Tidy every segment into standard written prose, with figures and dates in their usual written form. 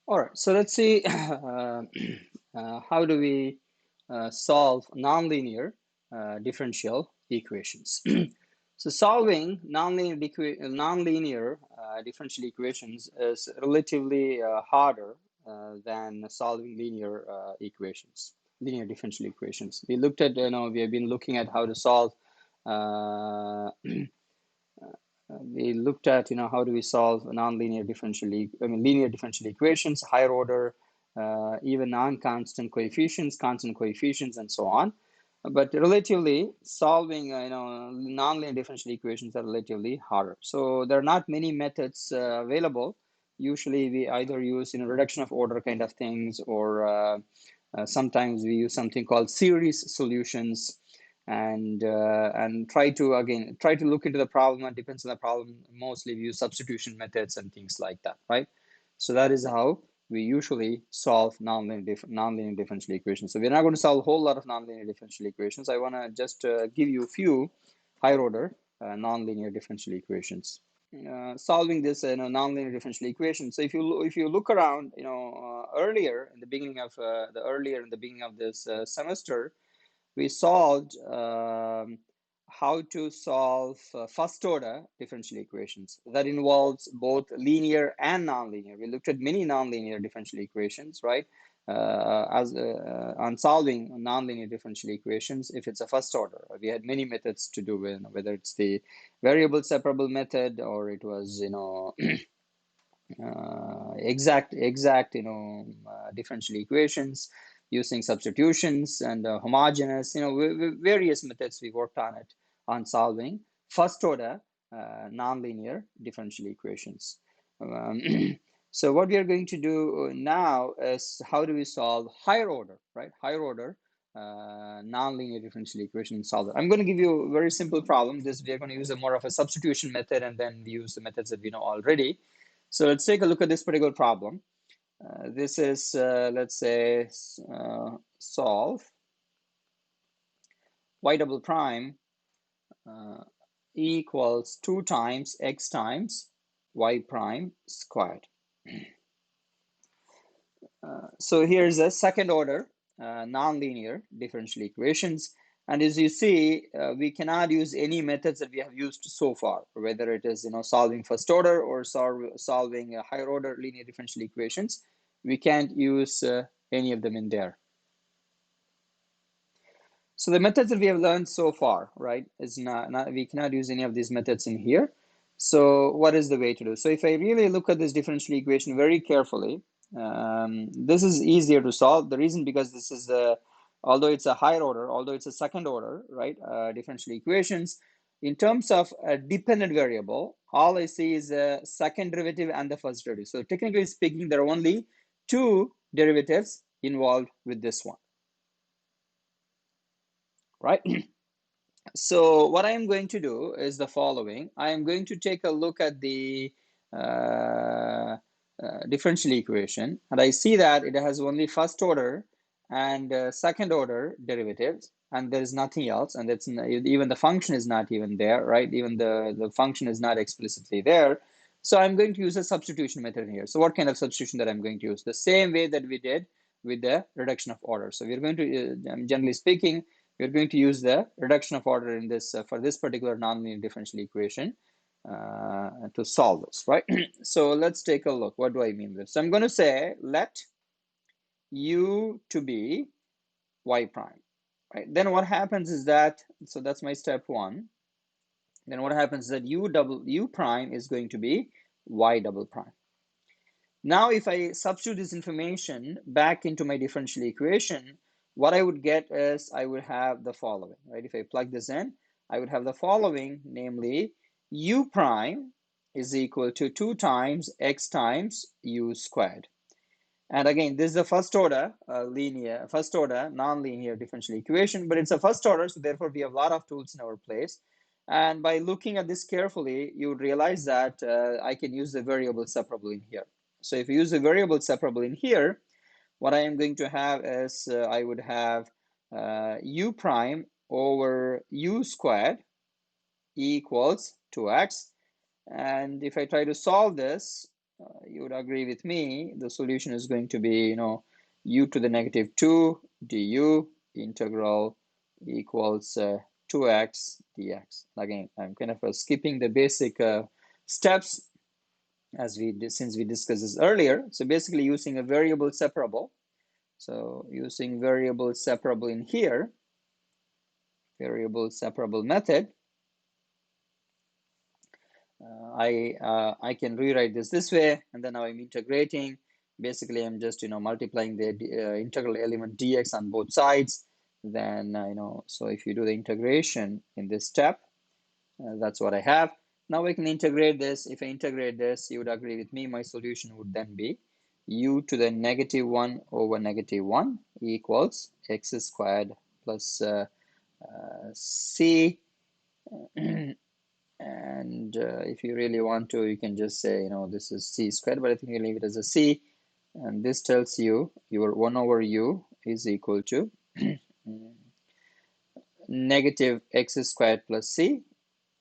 All right, so let's see how do we solve nonlinear differential equations. So solving nonlinear differential equations is relatively harder than solving linear differential equations. We looked at, we have been looking at how to solve uh, we looked at, how do we solve nonlinear linear differential equations, higher order, even non-constant coefficients, constant coefficients, and so on. But relatively solving, nonlinear differential equations are relatively harder. So there are not many methods available. Usually we either use, reduction of order kind of things, or sometimes we use something called series solutions, and try to look into the problem. It depends on the problem. Mostly we use substitution methods and things like that, right? So that is how we usually solve nonlinear differential equations. So we're not going to solve a whole lot of nonlinear differential equations. I want to just give you a few higher order nonlinear differential equations. Solving this nonlinear differential equation. So if you look around, earlier in the beginning of this semester, we solved how to solve first order differential equations. That involves both linear and nonlinear. We looked at many nonlinear differential equations, right? On solving nonlinear differential equations, if it's a first order, we had many methods to do it, whether it's the variable separable method, or it was exact differential equations using substitutions and homogeneous, various methods we worked on it on solving first order nonlinear differential equations. Um, so what we are going to do now is how do we solve higher order, right? Higher order nonlinear differential equation solver. I'm going to give you a very simple problem. We are going to use a more of a substitution method, and then we use the methods that we know already. So let's take a look at this particular problem. This is, let's say, solve y double prime equals 2 times x times y prime squared. So here's a second order nonlinear differential equations. And as you see, we cannot use any methods that we have used so far, whether it is solving first order or solving higher order linear differential equations. We can't use any of them in there. So the methods that we have learned so far, right, is we cannot use any of these methods in here. So what is the way to do? So if I really look at this differential equation very carefully, this is easier to solve. The reason because this is although it's a higher order, although it's a second order, right, differential equations, in terms of a dependent variable, all I see is a second derivative and the first derivative. So technically speaking, there are only two derivatives involved with this one, right? So what I am going to do is the following. I am going to take a look at the differential equation, and I see that it has only first order and second order derivatives, and there is nothing else, and that's even the function is not even there, right? Even the function is not explicitly there. So I'm going to use a substitution method here. So what kind of substitution that I'm going to use? The same way that we did with the reduction of order. So we're going to, generally speaking, we're going to use the reduction of order in this for this particular nonlinear differential equation to solve this, right? So let's take a look. What do I mean by this? So I'm going to say let u to be y prime, right? Then what happens is that, so that's my step one. Then what happens is that u prime is going to be y double prime. Now, if I substitute this information back into my differential equation, what I would get is I would have the following, right? If I plug this in, I would have the following, namely u prime is equal to 2 times x times u squared. And again, this is a first order nonlinear differential equation, but it's a first order, so therefore we have a lot of tools in our place. And by looking at this carefully, you would realize that I can use the variable separable in here. So if you use the variable separable in here, what I am going to have is I would have u prime over u squared equals 2x. And if I try to solve this, you would agree with me, the solution is going to be, u to the negative 2 du integral equals 2x dx. Again, I'm kind of skipping the basic steps as we did, since we discussed this earlier. So basically using a variable separable. So using variable separable in here, variable separable method, I can rewrite this way, and then now I'm integrating. Basically, I'm just multiplying the integral element dx on both sides. Then so if you do the integration in this step, that's what I have. Now I can integrate this. If I integrate this, you would agree with me, my solution would then be u to the negative 1 over negative 1 equals x squared plus c. And if you really want to, you can just say, this is c squared, but I think you leave it as a c. And this tells you your 1 over u is equal to negative x squared plus c,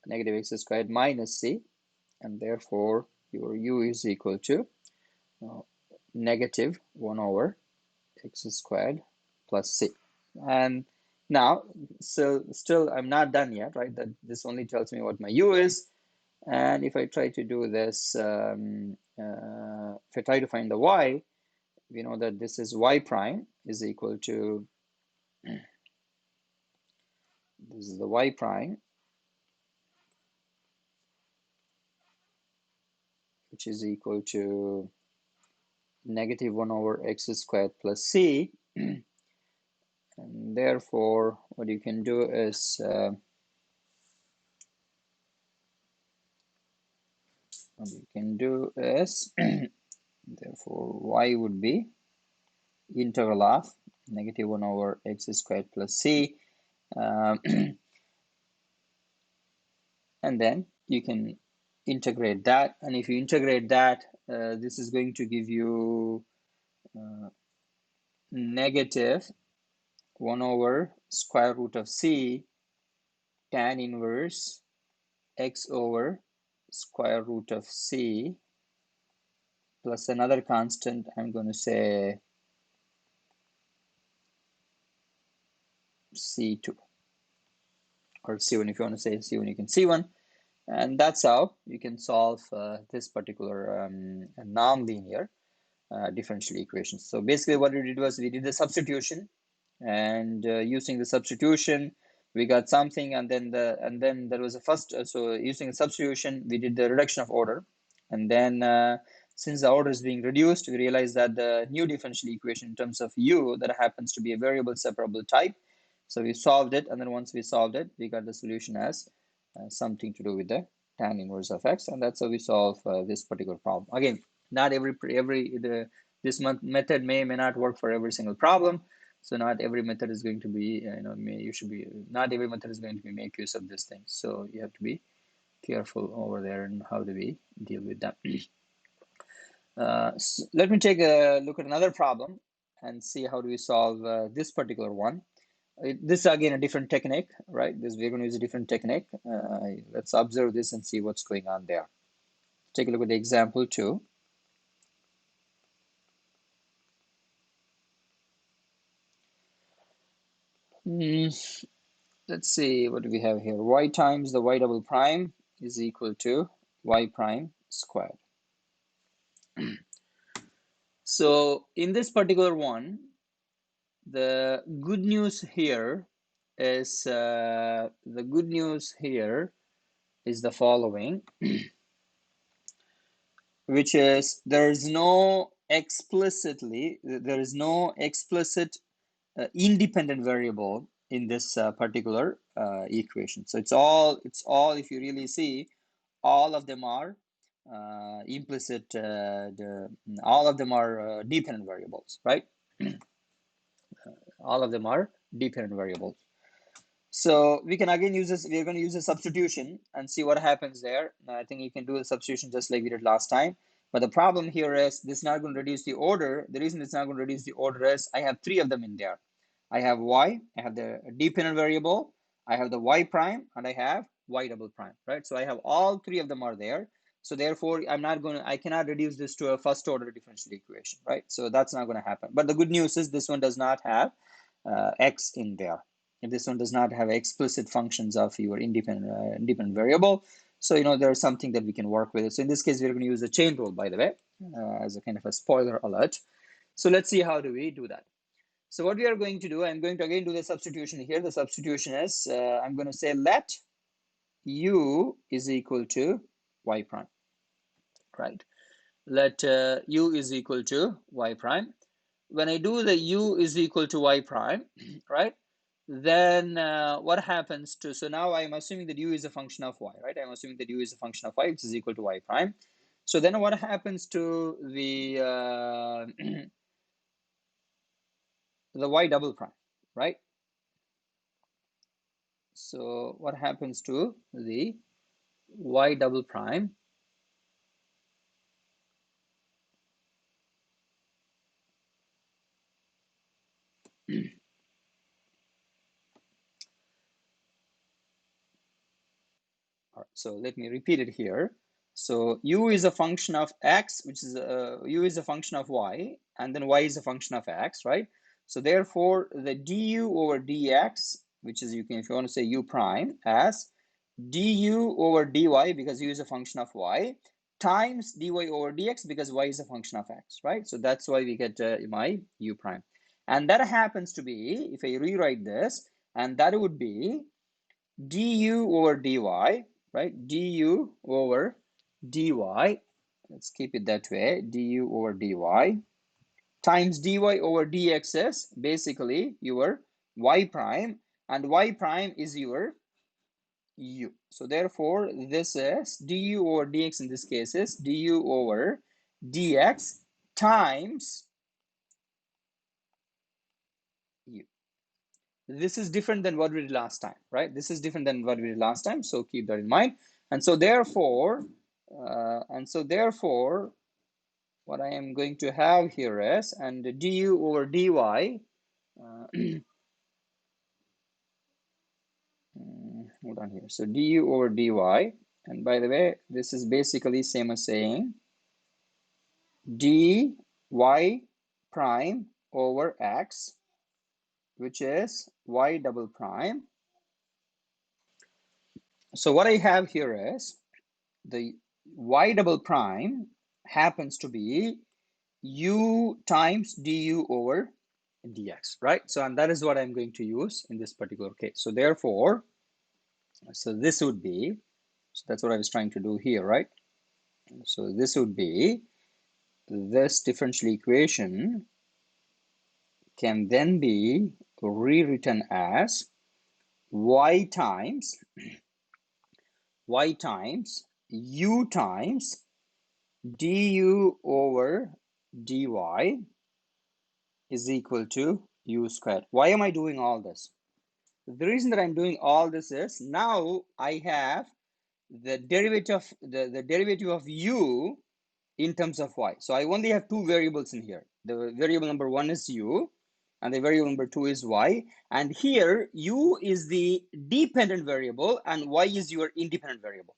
negative x squared minus c, and therefore your u is equal to negative 1 over x squared plus c. And now, so still I'm not done yet, right? That this only tells me what my u is. And if I try to do this, if I try to find the y, we know that this is y prime is equal to, this is the y prime, which is equal to negative 1 over x squared plus c. And therefore, what you can do is, therefore, y would be integral of negative 1 over x squared plus c. And then you can integrate that. And if you integrate that, this is going to give you negative 1 over square root of c tan inverse x over square root of c plus another constant, I'm going to say c2 or c1. If you want to say c1, you can c1. And that's how you can solve this particular nonlinear differential equations. So basically what we did was we did the substitution, and using the substitution we got something, and then there was a first, so using the substitution we did the reduction of order, and then since the order is being reduced, we realized that the new differential equation in terms of u, that happens to be a variable separable type. So we solved it, and then once we solved it, we got the solution as something to do with the tan inverse of x, and that's how we solve this particular problem. Again, not this method may not work for every single problem. So not every method is going to be, not every method is going to be make use of this thing. So you have to be careful over there and how do we deal with that. So let me take a look at another problem and see how do we solve this particular one. This is again a different technique, right? We're going to use a different technique. Let's observe this and see what's going on there. Take a look at the example 2. Let's see, what do we have here? Y times the y double prime is equal to y prime squared. So in this particular one, the good news here is the following, which is there is no explicit independent variable in this particular equation. So it's all, if you really see, all of them are implicit, all of them are dependent variables, right? All of them are dependent variables. So we can again use this, we're going to use a substitution and see what happens there. I think you can do a substitution just like we did last time. But the problem here is this is not going to reduce the order. The reason it's not going to reduce the order is I have 3 of them in there. I have y, I have the dependent variable, I have the y prime, and I have y double prime, right? So I have all 3 of them are there. So therefore, I cannot reduce this to a first order differential equation, right? So that's not going to happen. But the good news is this one does not have x in there. And this one does not have explicit functions of your independent variable. So, there's something that we can work with. So in this case, we're going to use a chain rule, by the way, as a kind of a spoiler alert. So let's see how do we do that. So what we are going to do, I'm going to again do the substitution here. The substitution is, I'm going to say let u is equal to y prime, right? Let u is equal to y prime. When I do the u is equal to y prime, right? Then what happens to, so now I'm assuming that u is a function of y, right? I'm assuming that u is a function of y, which is equal to y prime. So then what happens to the the y double prime, right? So what happens to the y double prime? All right, so let me repeat it here. So u is a function of x, which is u is a function of y, and then y is a function of x, right? So therefore, the du over dx, which is, if you want to say u prime, as du over dy, because u is a function of y, times dy over dx, because y is a function of x, right? So that's why we get my u prime. And that happens to be, if I rewrite this, and that would be du over dy, right? Du over dy, let's keep it that way, du over dy, times dy over dx is basically your y prime, and y prime is your u. So therefore, this is du over dx, in this case is du over dx times u. This is different than what we did last time, right? This is different than what we did last time, so keep that in mind. And so therefore, what I am going to have here is, and du over dy, hold on here. So du over dy, and by the way, this is basically same as saying dy prime over x, which is y double prime. So what I have here is the y double prime happens to be u times du over dx, right? So, and that is what I'm going to use in this particular case. So therefore, so this would be, so that's what I was trying to do here, right? So this would be, this differential equation can then be rewritten as y times u times du over dy is equal to u squared. Why am I doing all this? The reason that I'm doing all this is now I have the derivative, the derivative of u in terms of y. So I only have two variables in here. The variable number one is u, and the variable number two is y. And here, u is the dependent variable, and y is your independent variable.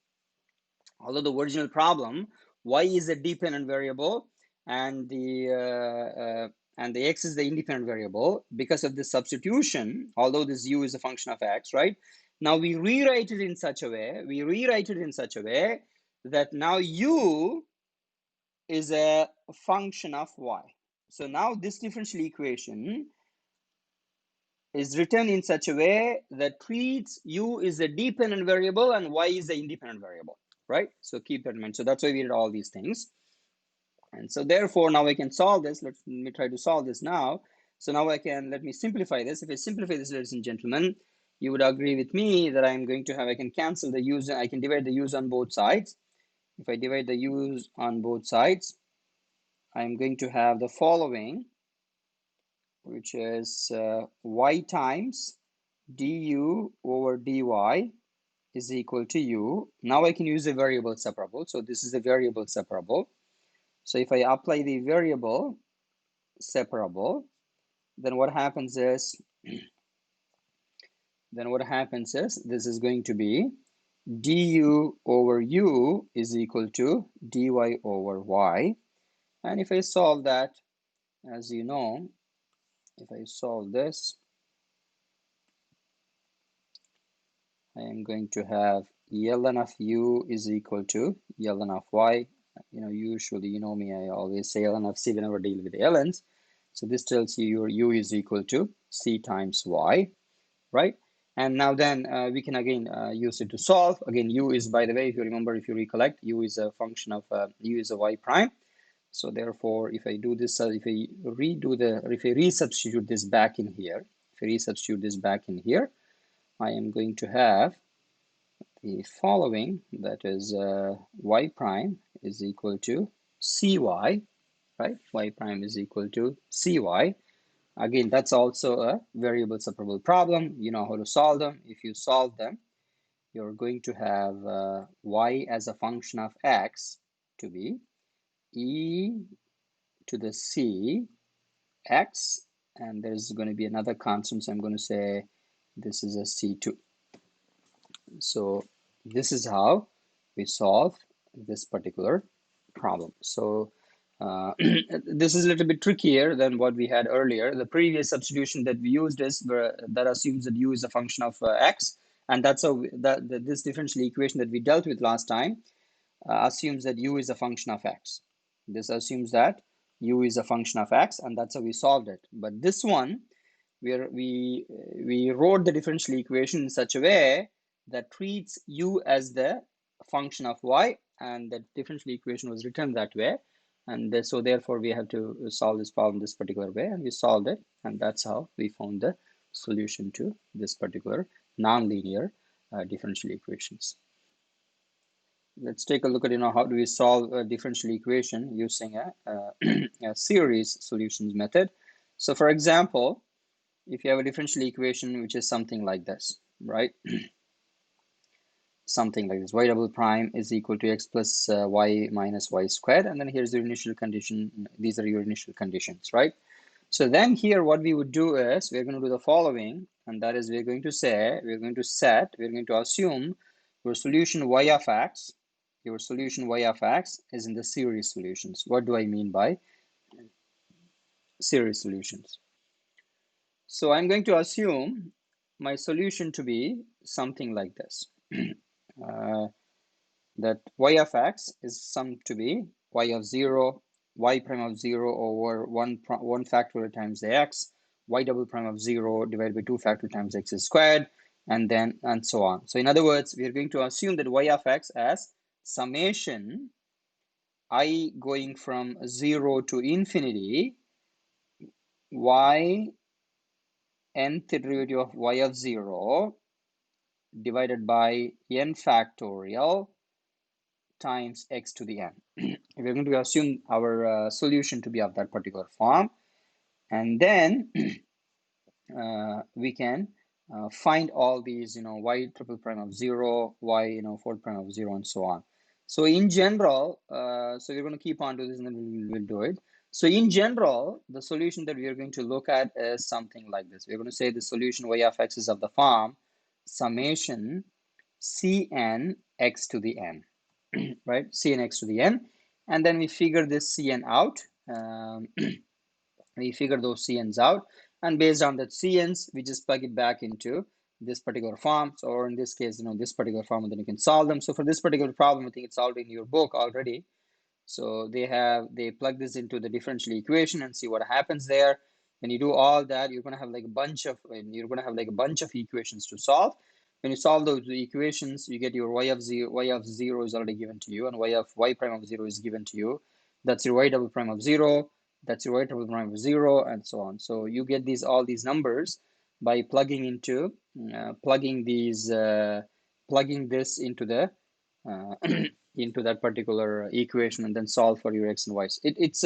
Although the original problem, y is a dependent variable, and the x is the independent variable. Because of this substitution, although this u is a function of x, right? Now we rewrite it in such a way, that now u is a function of y. So now this differential equation is written in such a way that treats u is a dependent variable and y is the independent variable, right? So keep that in mind. So that's why we did all these things. And so therefore, now I can solve this. Let me try to solve this now. So now let me simplify this. If I simplify this, ladies and gentlemen, you would agree with me that I'm going to have, I can cancel the u's, I can divide the u's on both sides. If I divide the u's on both sides, I'm going to have the following, which is y times du over dy is equal to u. Now I can use a variable separable. So this is a variable separable. So if I apply the variable separable, then what happens is, this is going to be du over u is equal to dy over y. And if I solve that, as you know, if I solve this, I am going to have ln of u is equal to ln of y. Usually, you know me, I always say ln of c whenever I deal with the ln's. So this tells you your u is equal to c times y, right? And now then we can again use it to solve. Again, u is, by the way, if you remember, if you recollect, u is a function of u is a y prime. So therefore, if I do this, if I resubstitute this back in here, I am going to have the following, that is y prime is equal to cy, right? Y prime is equal to cy. Again, that's also a variable separable problem. You know how to solve them. If you solve them, you're going to have y as a function of x to be e to the c x, and there's going to be another constant, so I'm going to say this is a c2. So this is how we solve this particular problem. So this is a little bit trickier than what we had earlier. The previous substitution that we used is that assumes that u is a function of x, and that's how this differential equation that we dealt with last time assumes that u is a function of x. This assumes that u is a function of x, and that's how we solved it. But this one, where we wrote the differential equation in such a way that treats u as the function of y, and the differential equation was written that way. And so therefore we have to solve this problem this particular way, and we solved it, and that's how we found the solution to this particular nonlinear differential equations. Let's take a look at how do we solve a differential equation using a series solutions method. So for example, if you have a differential equation which is something like this, right? Something like this, y double prime is equal to x plus y minus y squared, and then here's the initial condition. These are your initial conditions, right? So then here what we would do is we're going to do the following, and that is we're going to assume your solution y of x, is in the series solutions. What do I mean by series solutions? So I'm going to assume my solution to be something like this. That y of x is summed to be y of 0, y prime of 0 over 1 factorial times the x, y double prime of 0 divided by 2 factorial times x squared, and so on. So in other words, we are going to assume that y of x as summation I going from 0 to infinity y nth derivative of y of 0 divided by n factorial times x to the n. We're going to assume our solution to be of that particular form, and then we can find all these, y triple prime of 0, y, 4 prime of 0, and so on. So in general, so we're going to keep on to this, and then we'll do it. So in general, the solution that we are going to look at is something like this. We're going to say the solution y of x is of the form summation cn x to the n, right? Cn x to the n, and then we figure this cn out. We figure those cn's out, and based on that cn's, we just plug it back into this particular form. So, or in this case, this particular form, and then you can solve them. So for this particular problem, I think it's already in your book already. So they plug this into the differential equation and see what happens there. When you do all that, you're gonna have like a bunch of equations to solve. When you solve those equations, you get your y of 0 is already given to you, and y prime of 0 is given to you. That's your y double prime of 0. That's your y double prime of 0, and so on. So you get all these numbers by plugging this into the into that particular equation, and then solve for your x and y's. It's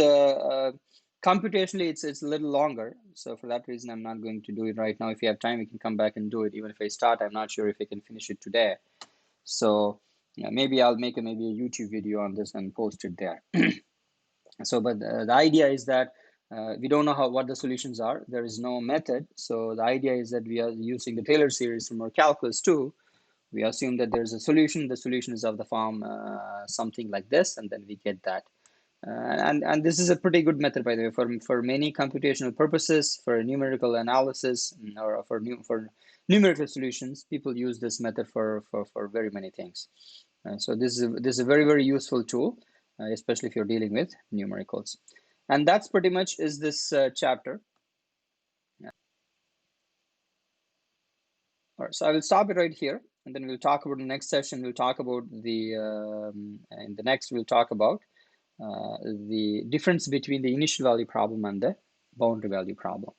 computationally it's a little longer, so for that reason I'm not going to do it right now. If you have time, you can come back and do it. Even if I start, I'm not sure if I can finish it today. So maybe I'll make maybe a YouTube video on this and post it there. So but the idea is that we don't know what the solutions are. There is no method. So the idea is that we are using the Taylor series from our calculus 2, We assume that there's a solution. The solution is of the form something like this, and then we get that. And this is a pretty good method, by the way, for many computational purposes, for numerical analysis, or for numerical solutions. People use this method for very many things. So this is a very, very useful tool, especially if you're dealing with numericals. And that's pretty much is this chapter. All right, so I will stop it right here, and then we'll talk about the next session. We'll talk about in the next, we'll talk about the difference between the initial value problem and the boundary value problem.